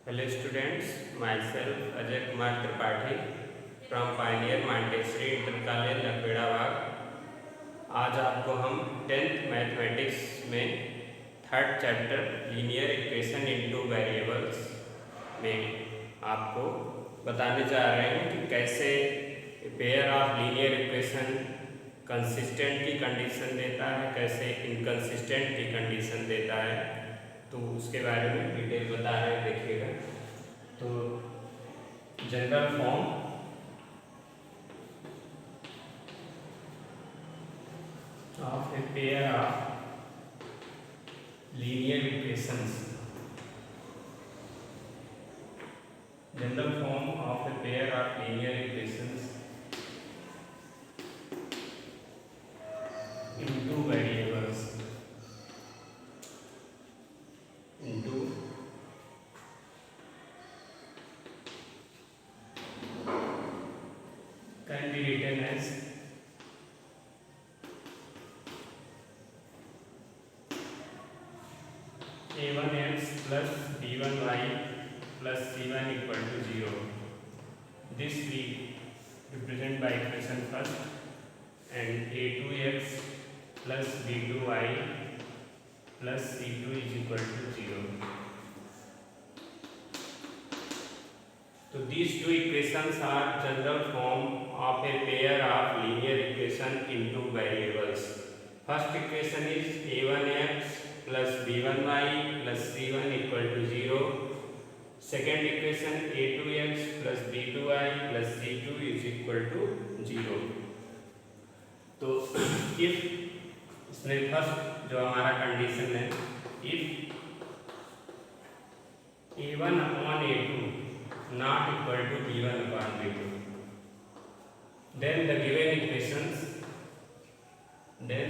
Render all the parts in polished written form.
Hello students, myself Ajay Kumar Tripathi from Pioneer Montessori Inter College लकड़ाबाग। आज आपको हम 10th mathematics में third chapter linear equation in two variables में आपको बताने जा रहे हैं कि कैसे pair of linear equation consistent की कंडीशन देता है, कैसे इनकंसिस्टेंट की कंडीशन देता है, तो उसके बारे में डिटेल बता रहे हैं। देखिएगा तो general form of a pair of linear equations, general form of a pair of linear equations into variables into can be written as a1x plus b1y plus c1 equal to 0. This we represent by equation first, and a2x plus b2y plus c2 is equal to 0. So these two equations are general form of a pair of linear equation into variables. First equation is a1x plus b1y plus c1 equal to 0. Second equation a2x plus b2y plus c2 is equal to 0. तो if इसमें first जो हमारा condition है, if a1 upon a2 not equal to b1 upon b2, then the given equations, then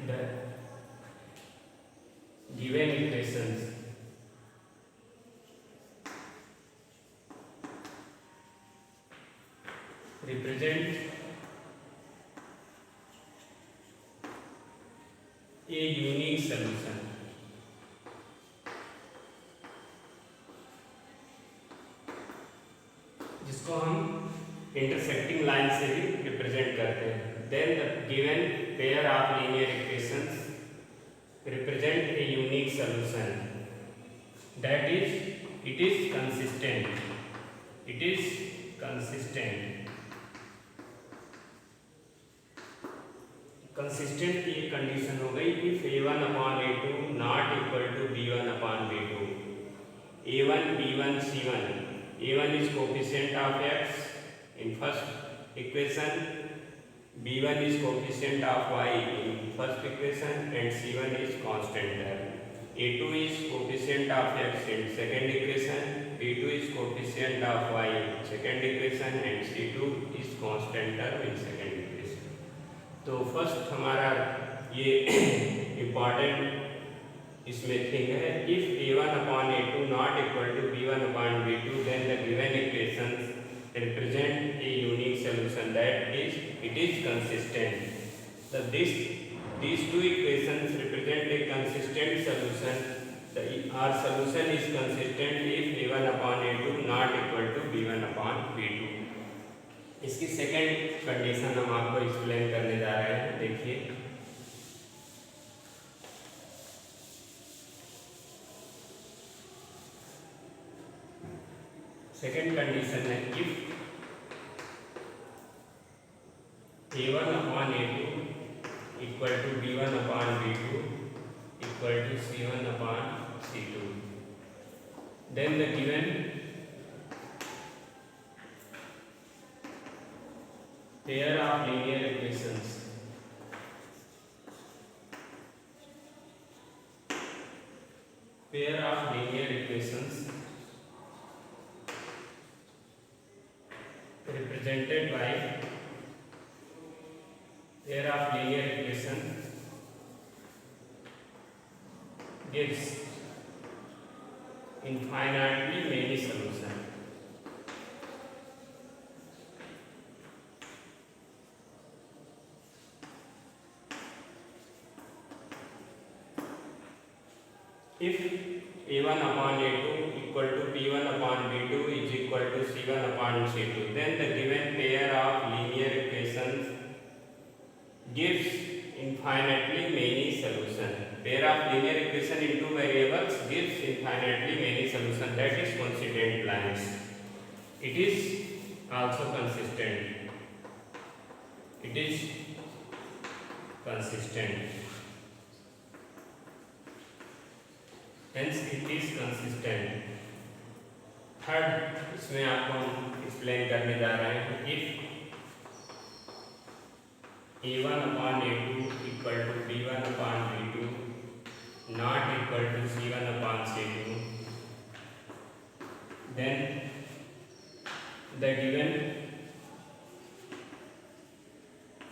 the given equations represent a unique solution. जिसको हम intersecting line से भी represent करते हैं। Then the given pair of linear equations represent a unique solution, that is it is consistent, it is consistent. Consistent की एक condition हो गई if a1 upon a2 not equal to b1 upon b2, a1 b1 c1, a1 is coefficient of x in first equation, b1 is coefficient of y in first equation, and c1 is constant term. a2 is coefficient of x in second equation, b2 is coefficient of y in second equation, and c2 is constant term in second equation. तो first हमारा ये important इसमें thing है, if a1 upon a2 not equal to b1 upon b2, then the given equations represent a unique solution, that is it is consistent. So these two equations represent a consistent solution. Our solution is consistent if a1 upon a2 not equal to b1 upon b2. इसकी second condition हम आपको explain करने जा रहे हैं। देखिए second condition है, if a1 upon a2 equal to b1 upon b2 equal to c1 upon c2, then the given pair of linear equations represented by pair of linear equation gives infinitely many solutions. If a1 a1 upon a2 equal to b1 upon b2 is equal to c1 upon c2, then the given pair of linear equations gives infinitely many solutions. Pair of linear equation in two variables gives infinitely many solutions. That is coincident lines. It is also consistent. It is consistent. Hence it is consistent. Third इसमें आपको हम explain करने जा रहे हैं. If a1 upon a2 equal to b1 upon b2 not equal to c1 upon c2, then the given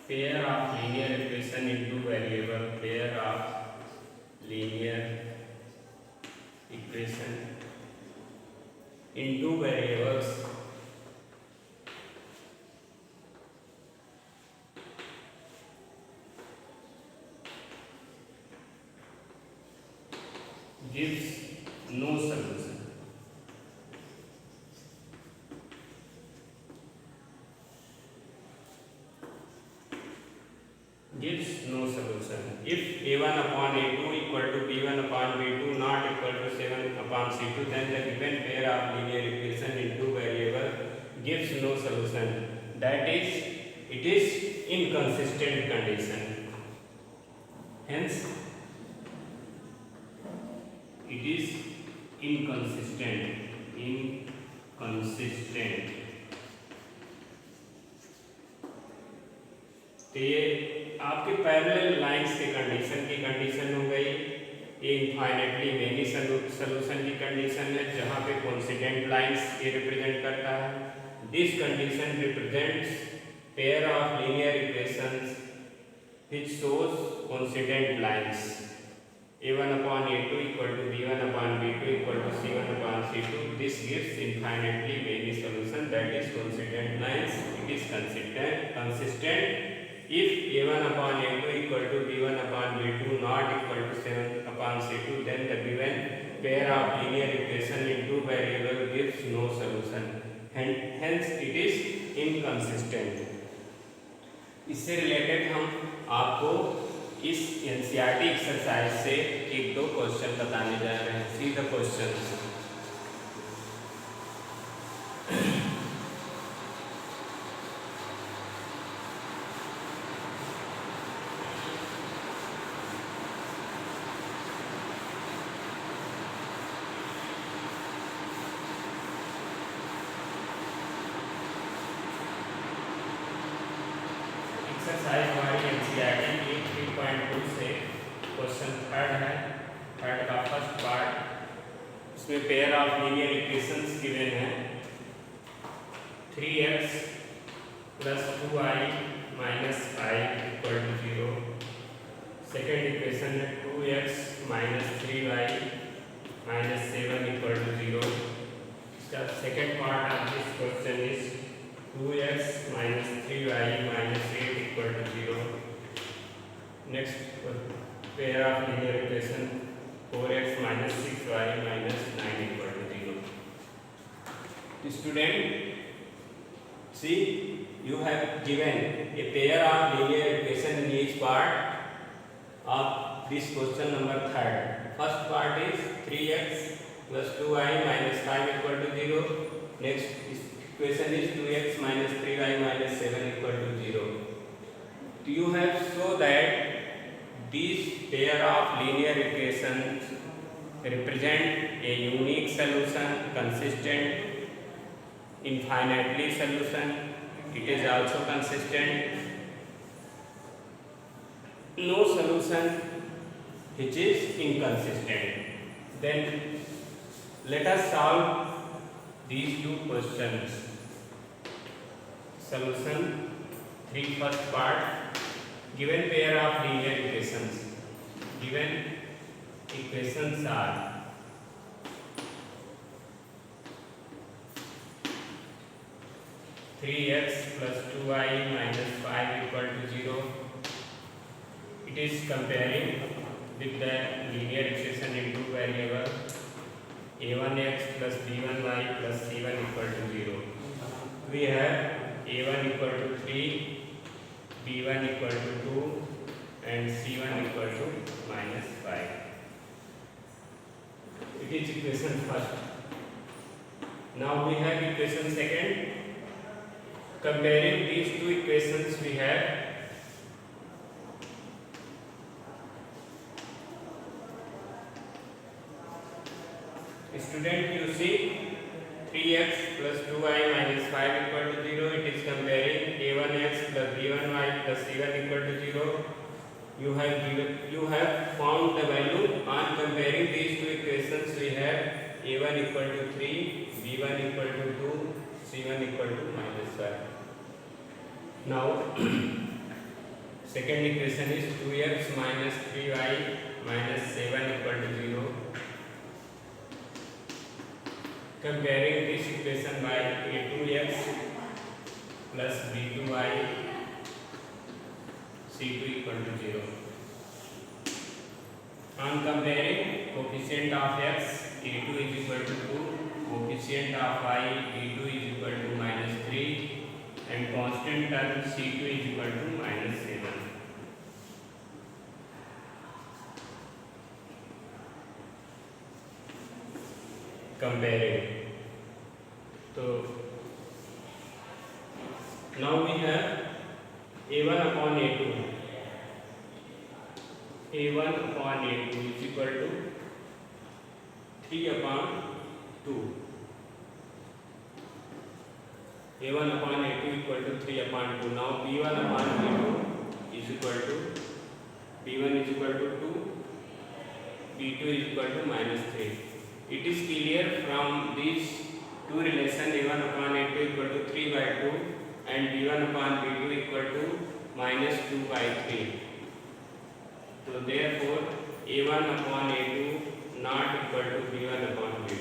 pair of linear equation in two variable, pair of linear equation in two variables gives no solution. Gives no solution. If a1 upon a2 equal to b1 upon b2 not equal to 7 upon c2, then the given pair of linear equation in two variable gives no solution. That is, it is inconsistent condition. Hence, it is inconsistent. तो ये आपके parallel lines के condition की condition हो गई. ये infinitely many solution की condition है जहाँ पे कोइंसिडेंट लाइंस ये रिप्रेजेंट करता है. This condition represents pair of linear equations which shows coincident lines. a1 upon a2 equal to b1 upon b2 equal to c1 upon c2. This gives infinitely many solutions. That is coincident lines. It is consistent. If a1 upon a2 equal to b1 upon b2 not equal to 7 upon c2, then the given pair of linear equation in two variable gives no solution. Hence it is inconsistent. इससे related हम आपको इस NCERT exercise से एक दो question बताने जा रहे हैं. See the question. एक्सरसाइज हमारी एनसीईआरटी 3.2 से क्वेश्चन थर्ड है. थर्ड का फर्स्ट पार्ट. इसमें pair of linear equations given है. 3x plus 2y minus 5 equal to 0. Second equation है 2x minus 3y minus 7 equal to 0. इसका second part of this question is 2x minus 3y minus 8 equal to 0. Next pair of linear equation 4x minus 6y minus 9 equal to 0. Student, see, you have given a pair of linear equation in each part of this question number third. First part is 3x plus 2y minus 5 equal to 0. Next equation is 2x minus 3y minus 7 equal to 0. You have shown that these pair of linear equations represent a unique solution, consistent, infinitely solution. It is also consistent. No solution which is inconsistent. Then let us solve these two questions. Solution 3 first part. Given pair of linear equations. Given equations are 3x plus 2y minus 5 equal to 0. It is comparing with the linear equation in two variable. a1x plus b1y plus c1 equal to 0. We have a1 equal to 3, b1 equal to 2 and c1 equal to minus 5. It is equation first. Now we have equation second. Comparing these two equations, we have student, you see 3x plus 2y minus 5 equal to 0. It is comparing a1x plus b1y plus c1 equal to 0. You have found the value. On comparing these two equations, we have a1 equal to 3, b1 equal to 2, c1 equal to minus 5. Now second equation is 2x minus 3y minus 7 equal to 0. Comparing this equation by a2x plus b2y, c2 equal to 0. On comparing coefficient of x, a2 is equal to 2, coefficient of y, b2 is equal to minus 3 and constant term c2 is equal to minus 7. Comparing. So now we have a1 upon a2. a1 upon a2 is equal to 3 upon 2. a1 upon a2 equal to 3 upon 2. Now b1 upon b2 is equal to b1 is equal to 2, b2 is equal to minus 3. It is clear from these two relation a1 upon a2 equal to 3 by 2 and b1 upon b2 equal to minus 2 by 3. So therefore a1 upon a2 not equal to b1 upon b2.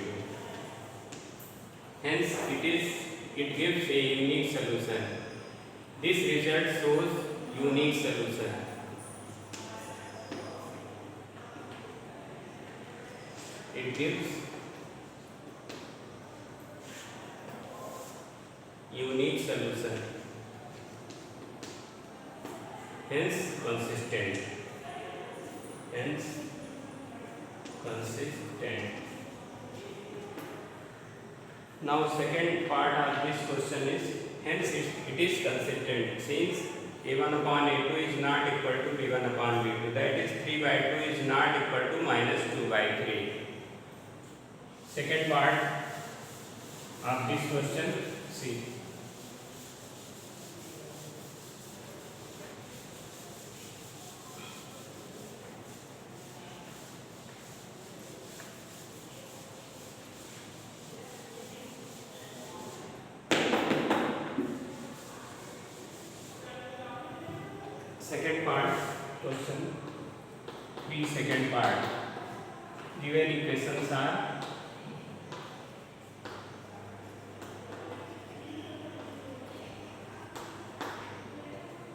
Hence it gives a unique solution. This result shows unique solution. It gives unique solution, hence consistent. Now second part of this question is, hence it is consistent since a1 upon a2 is not equal to b1 upon b2, that is 3 by 2 is not equal to minus 2 by 3. Second part of this question, see. Second part question, second part. Given equations are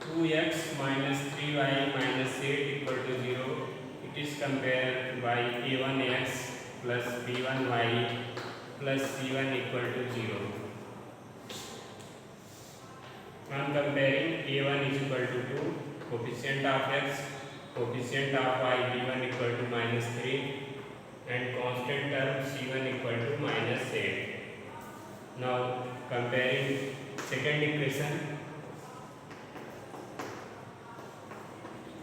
2x minus 3y minus 8 equal to 0. It is compared by a1x plus b1y plus c1 equal to 0. On comparing, a1 is equal to 2, coefficient of x, coefficient of y, b1 equal to minus 3 and constant term c1 equal to minus 8. Now comparing second equation,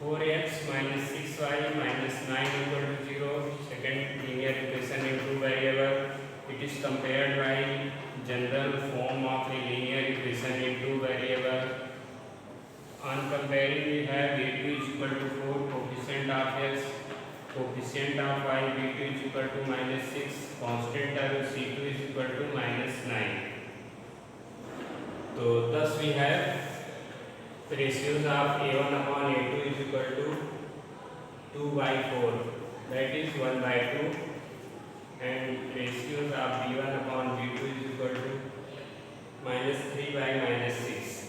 4x minus 6y minus 9 equal to 0. Second linear equation in two variable. It is compared by general form of a linear equation in two variable. On comparing, we have a2 is equal to 4, coefficient of x, coefficient of y, b2 is equal to minus 6, constant term c2 is equal to minus 9. So thus we have the ratios of a1 upon a2 is equal to 2 by 4, that is 1 by 2, and ratios of b1 upon b2 is equal to minus 3 by minus 6.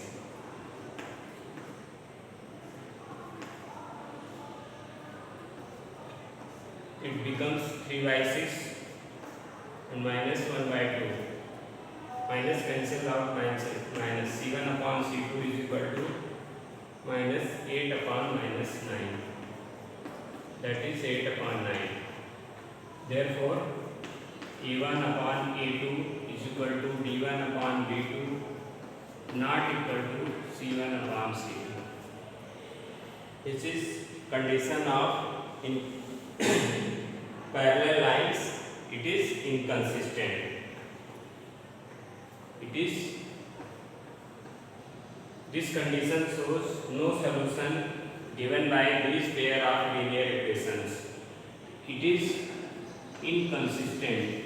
It becomes 3 by 6 minus 1 by 2 minus cancel out minus c1 upon c2 is equal to minus 8 upon minus 9, that is 8 upon 9. Therefore a1 upon a2 is equal to b1 upon b2 not equal to c1 upon c2. This is condition of in parallel lines. It is inconsistent. This condition shows no solution given by this pair of linear equations. It is inconsistent.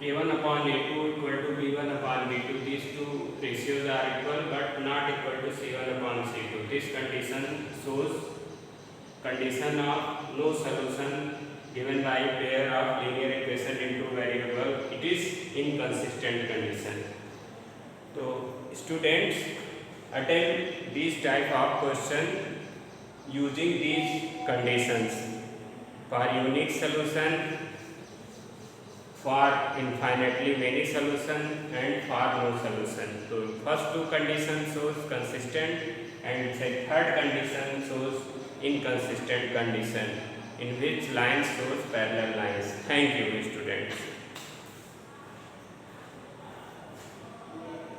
a1 upon a2 equal to b1 upon b2. These two ratios are equal but not equal to c1 upon c2. This condition shows condition of no solution given by pair of linear equation into variable. It is inconsistent condition. So students, attempt this type of question using these conditions for unique solution, for infinitely many solution, and for no solution. So first two conditions shows consistent and the third condition shows inconsistent condition in which lines shows parallel lines. Thank you students.